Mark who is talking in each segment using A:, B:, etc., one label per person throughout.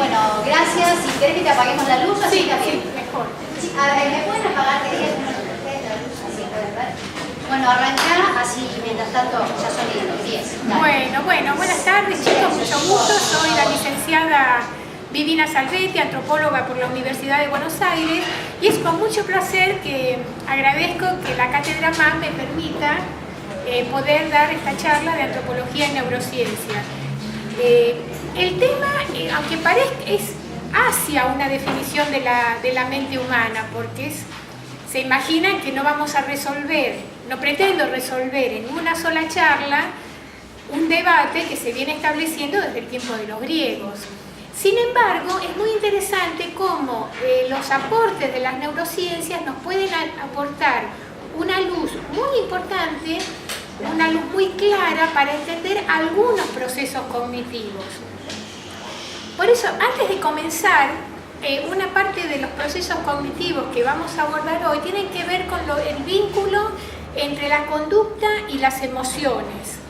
A: Bueno, gracias. Si querés que te apaguemos la luz, así
B: Sí,
A: está
B: sí,
A: bien.
B: mejor.
A: Sí, a ver, ¿me pueden apagar de ahí la luz? Así pueden ver. Bueno, arrancá así, mientras tanto ya son las 10. Dale.
B: Bueno, buenas tardes chicos, mucho gusto. Soy la licenciada Divina Salvetti, antropóloga por la Universidad de Buenos Aires, y es con mucho placer que agradezco que la Cátedra MAM me permita poder dar esta charla de antropología y neurociencia. El tema, aunque parezca, es hacia una definición de la mente humana, porque se imaginan que no vamos a resolver, no pretendo resolver en una sola charla un debate que se viene estableciendo desde el tiempo de los griegos. Sin embargo, es muy interesante cómo los aportes de las neurociencias nos pueden aportar una luz muy importante, una luz muy clara para entender algunos procesos cognitivos. Por eso, antes de comenzar, una parte de los procesos cognitivos que vamos a abordar hoy tienen que ver con el vínculo entre la conducta y las emociones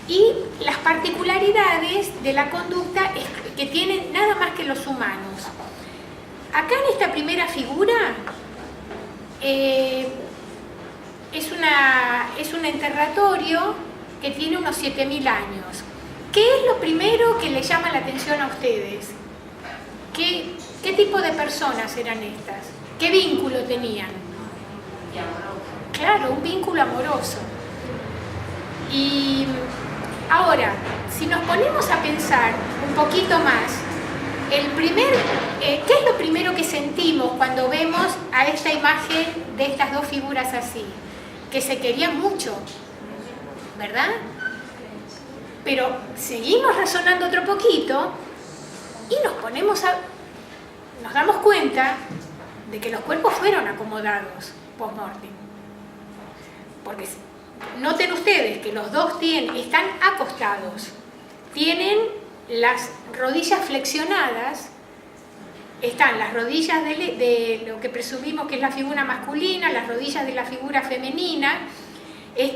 B: y las particularidades de la conducta que tienen nada más que los humanos. Acá en esta primera figura es un enterratorio que tiene unos 7000 años. ¿Qué es lo primero que les llama la atención a ustedes? ¿Qué tipo de personas eran estas? ¿Qué vínculo tenían? Claro, un vínculo amoroso. Y ahora, si nos ponemos a pensar un poquito más, ¿qué es lo primero que sentimos cuando vemos a esta imagen de estas dos figuras así? Que se querían mucho, ¿verdad? Pero seguimos razonando otro poquito y nos damos cuenta de que los cuerpos fueron acomodados post-mortem. Porque noten ustedes que los dos están acostados, tienen las rodillas flexionadas, están las rodillas de lo que presumimos que es la figura masculina, las rodillas de la figura femenina,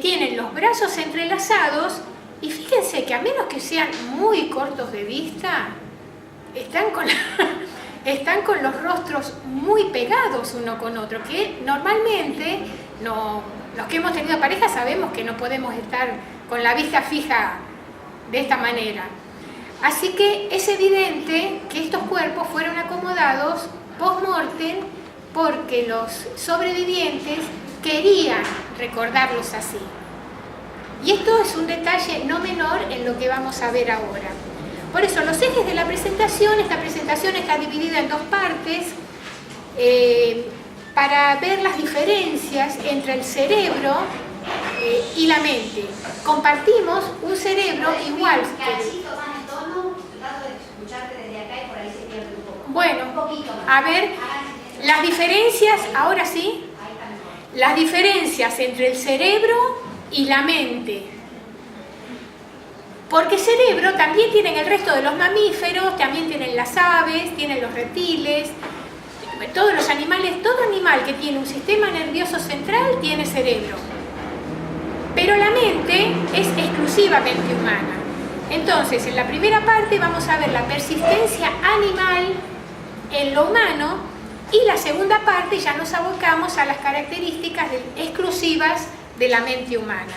B: tienen los brazos entrelazados. Y fíjense que a menos que sean muy cortos de vista, están con los rostros muy pegados uno con otro, que normalmente los que hemos tenido pareja sabemos que no podemos estar con la vista fija de esta manera. Así que es evidente que estos cuerpos fueron acomodados post-mortem porque los sobrevivientes querían recordarlos así. Y esto es un detalle no menor en lo que vamos a ver ahora. Por eso, los ejes de la presentación, esta presentación está dividida en dos partes para ver las diferencias entre el cerebro y la mente. Compartimos un cerebro igual. Bueno, a ver, las diferencias, ahora sí, las diferencias entre el cerebro y la mente, porque cerebro también tienen el resto de los mamíferos, también tienen las aves, tienen los reptiles, todos los animales, todo animal que tiene un sistema nervioso central tiene cerebro, pero la mente es exclusivamente humana. Entonces, en la primera parte vamos a ver la persistencia animal en lo humano, y la segunda parte ya nos abocamos a las características exclusivas de la mente humana.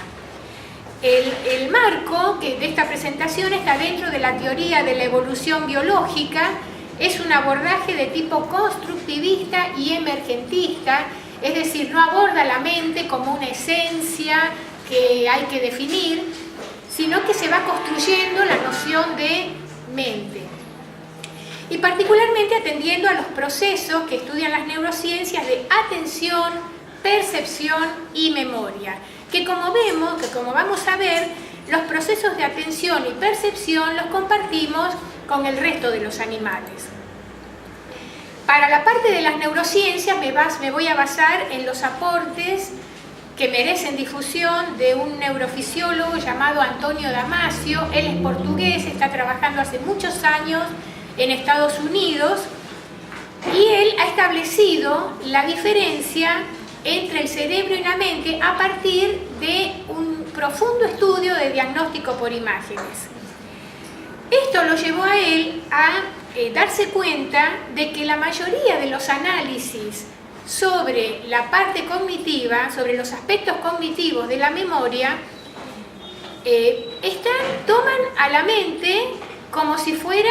B: El marco de esta presentación está dentro de la teoría de la evolución biológica. Es un abordaje de tipo constructivista y emergentista, es decir, no aborda la mente como una esencia que hay que definir, sino que se va construyendo la noción de mente. Y particularmente atendiendo a los procesos que estudian las neurociencias de atención, percepción y memoria, que como vamos a ver, los procesos de atención y percepción los compartimos con el resto de los animales. Para la parte de las neurociencias me voy a basar en los aportes que merecen difusión de un neurofisiólogo llamado Antonio Damasio. Él es portugués, está trabajando hace muchos años en Estados Unidos, y él ha establecido la diferencia entre el cerebro y la mente a partir de un profundo estudio de diagnóstico por imágenes. Esto lo llevó a él a darse cuenta de que la mayoría de los análisis sobre la parte cognitiva, sobre los aspectos cognitivos de la memoria, toman a la mente como si estuviera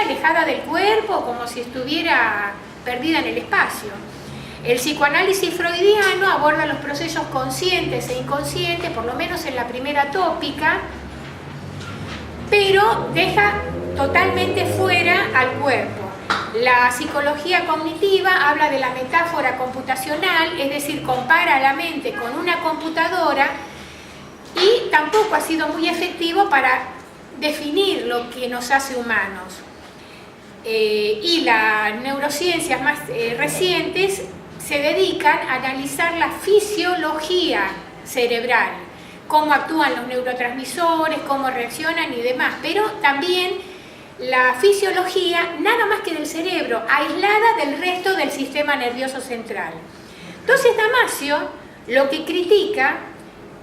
B: alejada del cuerpo, como si estuviera perdida en el espacio. El psicoanálisis freudiano aborda los procesos conscientes e inconscientes, por lo menos en la primera tópica, pero deja totalmente fuera al cuerpo. La psicología cognitiva habla de la metáfora computacional, es decir, compara a la mente con una computadora, y tampoco ha sido muy efectivo para definir lo que nos hace humanos. Y las neurociencias más recientes se dedican a analizar la fisiología cerebral, cómo actúan los neurotransmisores, cómo reaccionan y demás, pero también la fisiología nada más que del cerebro, aislada del resto del sistema nervioso central. Entonces Damasio lo que critica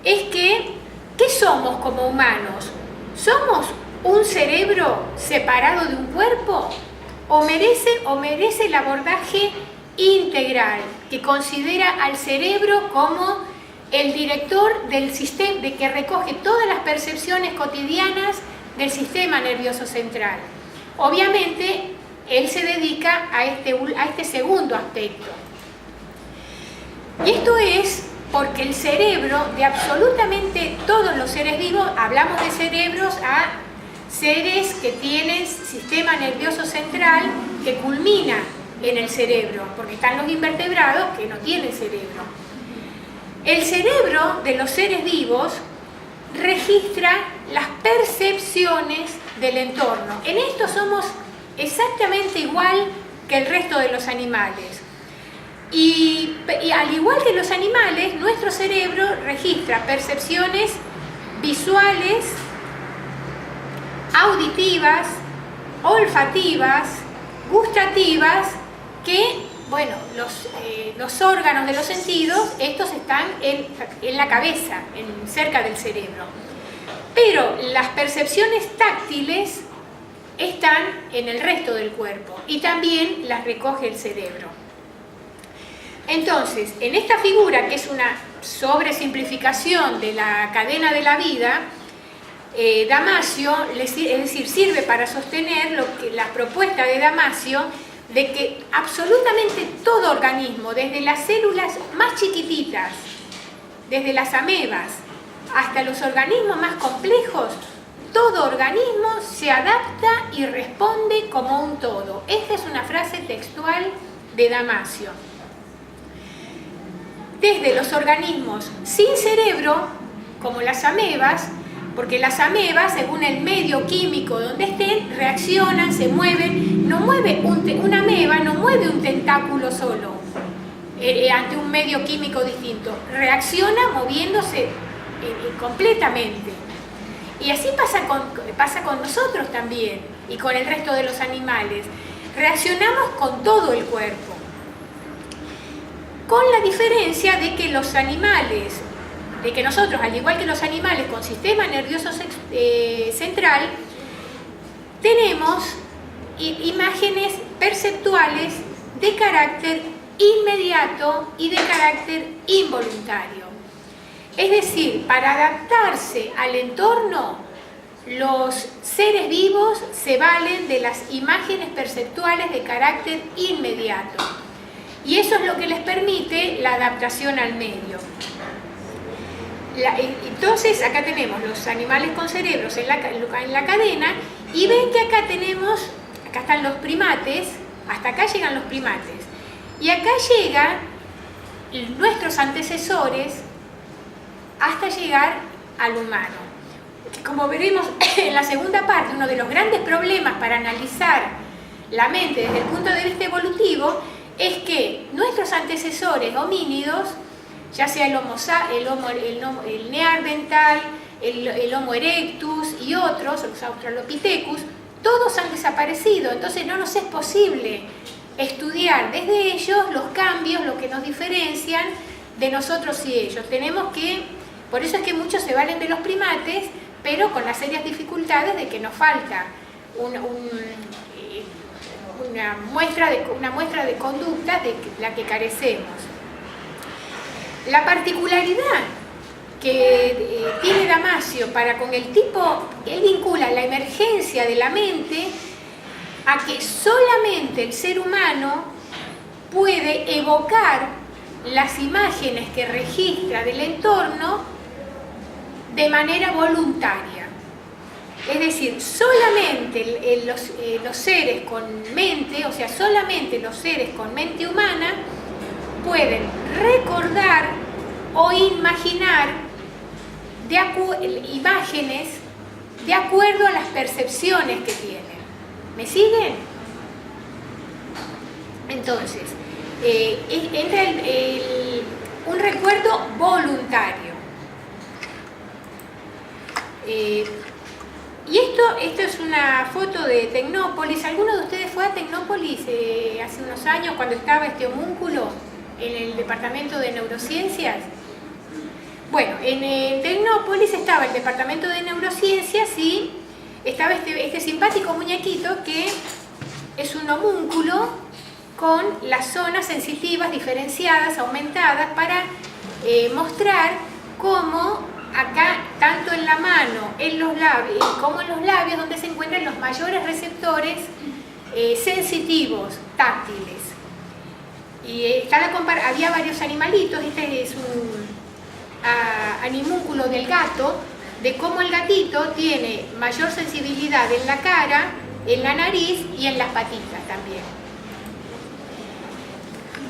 B: es que, ¿qué somos como humanos? ¿Somos un cerebro separado de un cuerpo? ¿O merece el abordaje integral, que considera al cerebro como el director del sistema, de que recoge todas las percepciones cotidianas del sistema nervioso central? Obviamente, él se dedica a este segundo aspecto. Y esto es porque el cerebro de absolutamente todos los seres vivos, hablamos de cerebros a seres que tienen sistema nervioso central que culmina en el cerebro, porque están los invertebrados que no tienen cerebro. El cerebro de los seres vivos registra las percepciones del entorno. En esto somos exactamente igual que el resto de los animales. Y al igual que los animales, nuestro cerebro registra percepciones visuales, auditivas, olfativas, gustativas, que, bueno, los órganos de los sentidos, estos están en la cabeza, cerca del cerebro. Pero las percepciones táctiles están en el resto del cuerpo y también las recoge el cerebro. Entonces, en esta figura, que es una sobresimplificación de la cadena de la vida, Damasio, es decir, sirve para sostener la propuesta de Damasio de que absolutamente todo organismo, desde las células más chiquititas, desde las amebas hasta los organismos más complejos, todo organismo se adapta y responde como un todo. Esta es una frase textual de Damasio. Desde los organismos sin cerebro, como las amebas, porque las amebas, según el medio químico donde estén, reaccionan, se mueven. Una ameba no mueve un tentáculo solo ante un medio químico distinto. Reacciona moviéndose completamente. Y así pasa con nosotros también y con el resto de los animales. Reaccionamos con todo el cuerpo. Con la diferencia de que los animales, de que nosotros, al igual que los animales con sistema nervioso central, tenemos imágenes perceptuales de carácter inmediato y de carácter involuntario. Es decir, para adaptarse al entorno, los seres vivos se valen de las imágenes perceptuales de carácter inmediato. Y eso es lo que les permite la adaptación al medio. Entonces, acá tenemos los animales con cerebros en la cadena, y ven que acá están los primates, hasta acá llegan los primates. Y acá llegan nuestros antecesores hasta llegar al humano. Como veremos en la segunda parte, uno de los grandes problemas para analizar la mente desde el punto de vista evolutivo es que nuestros antecesores homínidos, ya sea el neandertal, el Homo erectus y otros, los Australopithecus, todos han desaparecido. Entonces no nos es posible estudiar desde ellos los cambios, lo que nos diferencian de nosotros y ellos. Por eso es que muchos se valen de los primates, pero con las serias dificultades de que nos falta una muestra de conducta de la que carecemos. La particularidad que tiene Damasio para con el tipo, él vincula la emergencia de la mente a que solamente el ser humano puede evocar las imágenes que registra del entorno de manera voluntaria. Es decir, solamente los seres con mente, o sea, solamente los seres con mente humana pueden recordar o imaginar imágenes de acuerdo a las percepciones que tienen. ¿Me siguen? Entonces, entra un recuerdo voluntario. Y esto es una foto de Tecnópolis. ¿Alguno de ustedes fue a Tecnópolis hace unos años cuando estaba este homúnculo en el departamento de neurociencias? Bueno, en Tecnópolis estaba el departamento de neurociencias y estaba este simpático muñequito que es un homúnculo con las zonas sensitivas diferenciadas, aumentadas, para mostrar cómo acá, tanto en la mano, en los labios, como en los labios, donde se encuentran los mayores receptores sensitivos, táctiles. Y había varios animalitos. Este es un animúnculo del gato, de cómo el gatito tiene mayor sensibilidad en la cara, en la nariz y en las patitas también.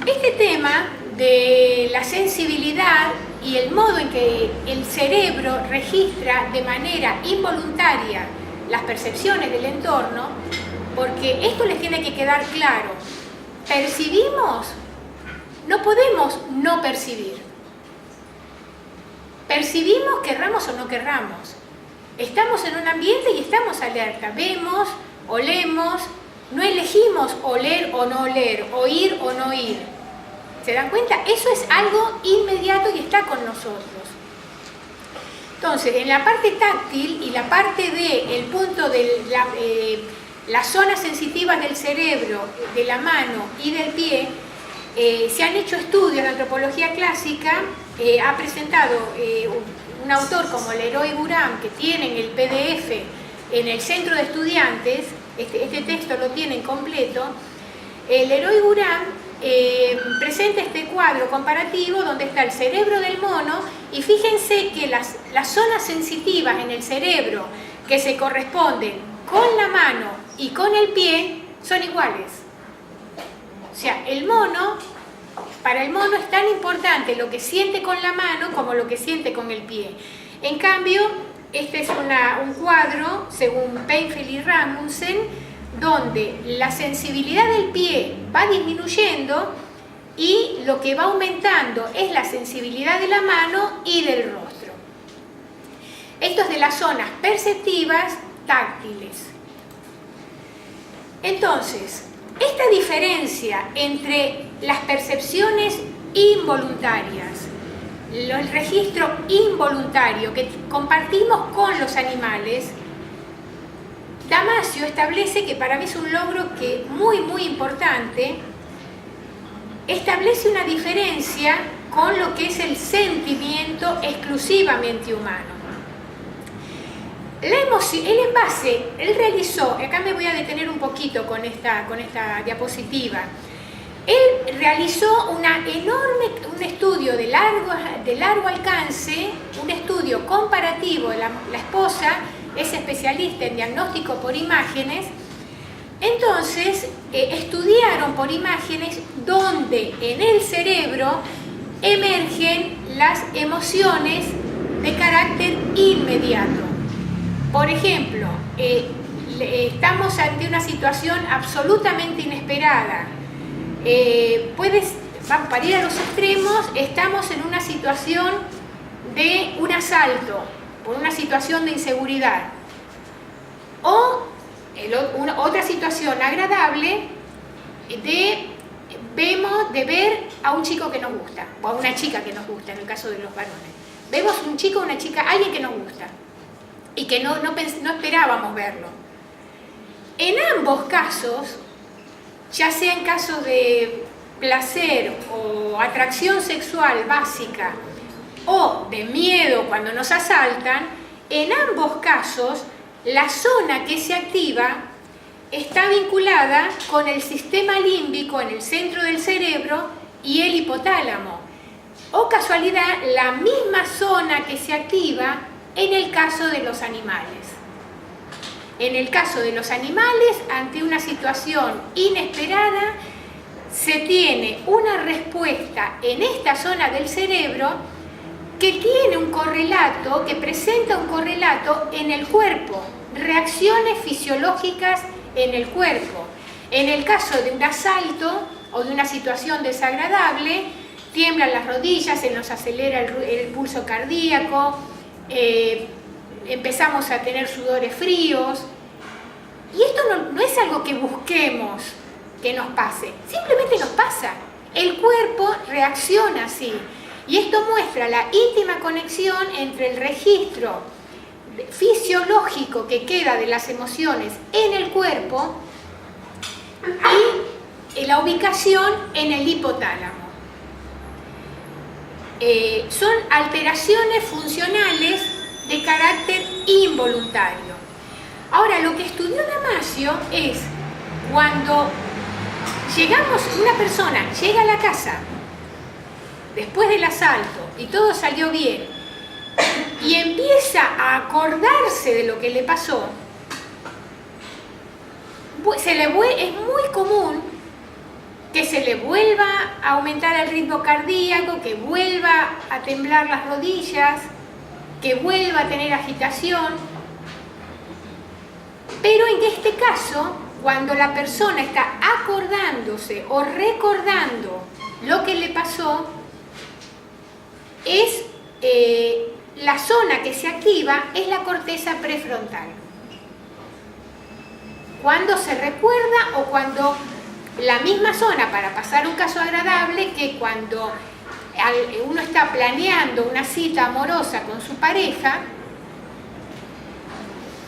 B: Este tema de la sensibilidad y el modo en que el cerebro registra de manera involuntaria las percepciones del entorno, porque esto les tiene que quedar claro. Percibimos, no podemos no percibir. Percibimos, querramos o no querramos. Estamos en un ambiente y estamos alerta. Vemos, olemos, no elegimos oler o no oler, oír o no oír. ¿Se dan cuenta? Eso es algo inmediato y está con nosotros. Entonces, en la parte táctil y la parte del punto de las zonas sensitivas del cerebro, de la mano y del pie, se han hecho estudios de antropología clásica. Ha presentado un autor como Leroy Buram, que tienen el PDF en el centro de estudiantes. Este texto lo tienen completo. Leroy Buram presenta este cuadro comparativo donde está el cerebro del mono, y fíjense que las zonas sensitivas en el cerebro que se corresponden con la mano y con el pie son iguales. O sea, para el mono es tan importante lo que siente con la mano como lo que siente con el pie. En cambio, este es un cuadro, según Penfield y Rasmussen, donde la sensibilidad del pie va disminuyendo y lo que va aumentando es la sensibilidad de la mano y del rostro. Esto es de las zonas perceptivas táctiles. Entonces, esta diferencia entre las percepciones involuntarias, el registro involuntario que compartimos con los animales, Damasio establece, que para mí es un logro muy importante, establece una diferencia con lo que es el sentimiento exclusivamente humano. La emoción, él realizó, acá me voy a detener un poquito con esta diapositiva, él realizó un estudio de largo alcance, un estudio comparativo. La esposa es especialista en diagnóstico por imágenes. Entonces estudiaron por imágenes donde en el cerebro emergen las emociones de carácter inmediato. Por ejemplo, estamos ante una situación absolutamente inesperada. Para ir a los extremos, estamos en una situación de un asalto, por una situación de inseguridad. O otra situación agradable de ver a un chico que nos gusta, o a una chica que nos gusta, en el caso de los varones. Vemos un chico o una chica, alguien que nos gusta, y que no esperábamos verlo. En ambos casos, ya sea en casos de placer o atracción sexual básica o de miedo cuando nos asaltan, en ambos casos la zona que se activa está vinculada con el sistema límbico en el centro del cerebro y el hipotálamo. O casualidad, la misma zona que se activa en el caso de los animales. En el caso de los animales, ante una situación inesperada, se tiene una respuesta en esta zona del cerebro que tiene un correlato, que presenta un correlato en el cuerpo, reacciones fisiológicas en el cuerpo. En el caso de un asalto o de una situación desagradable, tiemblan las rodillas, se nos acelera el pulso cardíaco, empezamos a tener sudores fríos. Y esto no es algo que busquemos que nos pase, simplemente nos pasa. El cuerpo reacciona así. Y esto muestra la íntima conexión entre el registro fisiológico que queda de las emociones en el cuerpo y la ubicación en el hipotálamo. Son alteraciones funcionales de carácter involuntario. Ahora, lo que estudió Damasio es cuando una persona llega a la casa después del asalto y todo salió bien y empieza a acordarse de lo que le pasó, es muy común que se le vuelva a aumentar el ritmo cardíaco, que vuelva a temblar las rodillas, que vuelva a tener agitación. Pero en este caso, cuando la persona está acordándose o recordando lo que le pasó, es la zona que se activa es la corteza prefrontal. Cuando se recuerda o cuando la misma zona, para pasar un caso agradable, que cuando uno está planeando una cita amorosa con su pareja,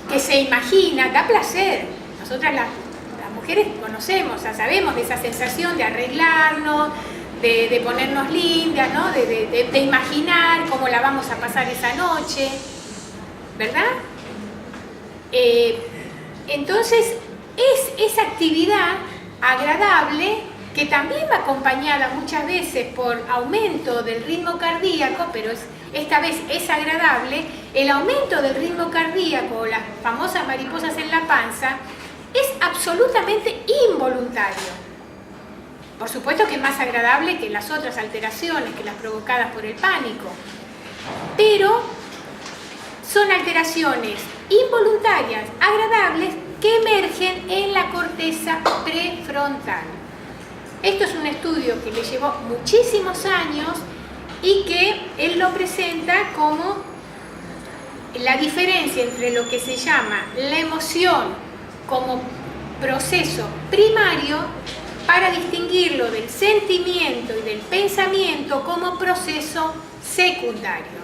B: que se imagina, da placer. Nosotras las mujeres conocemos, o sea, sabemos de esa sensación de arreglarnos, de ponernos lindas, ¿no? de imaginar cómo la vamos a pasar esa noche, ¿verdad? Entonces, es esa actividad agradable que también va acompañada muchas veces por aumento del ritmo cardíaco, pero esta vez es agradable. El aumento del ritmo cardíaco, las famosas mariposas en la panza, es absolutamente involuntario. Por supuesto que es más agradable que las otras alteraciones, que las provocadas por el pánico, pero son alteraciones involuntarias, agradables, que emergen en la corteza prefrontal. Esto es un estudio que le llevó muchísimos años y que él lo presenta como la diferencia entre lo que se llama la emoción como proceso primario para distinguirlo del sentimiento y del pensamiento como proceso secundario.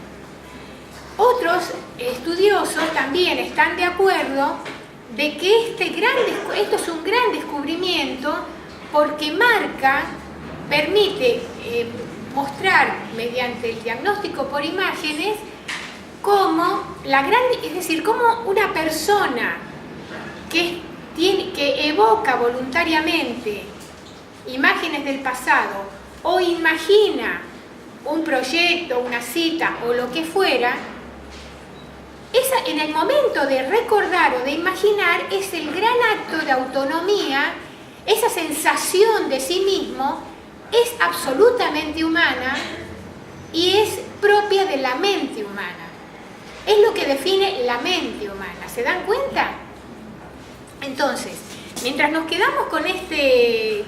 B: Otros estudiosos también están de acuerdo de que esto es un gran descubrimiento porque permite mostrar mediante el diagnóstico por imágenes cómo cómo una persona que evoca voluntariamente imágenes del pasado o imagina un proyecto, una cita o lo que fuera, en el momento de recordar o de imaginar es el gran acto de autonomía. Esa sensación de sí mismo es absolutamente humana y es propia de la mente humana. Es lo que define la mente humana. ¿Se dan cuenta? Entonces, mientras nos quedamos con este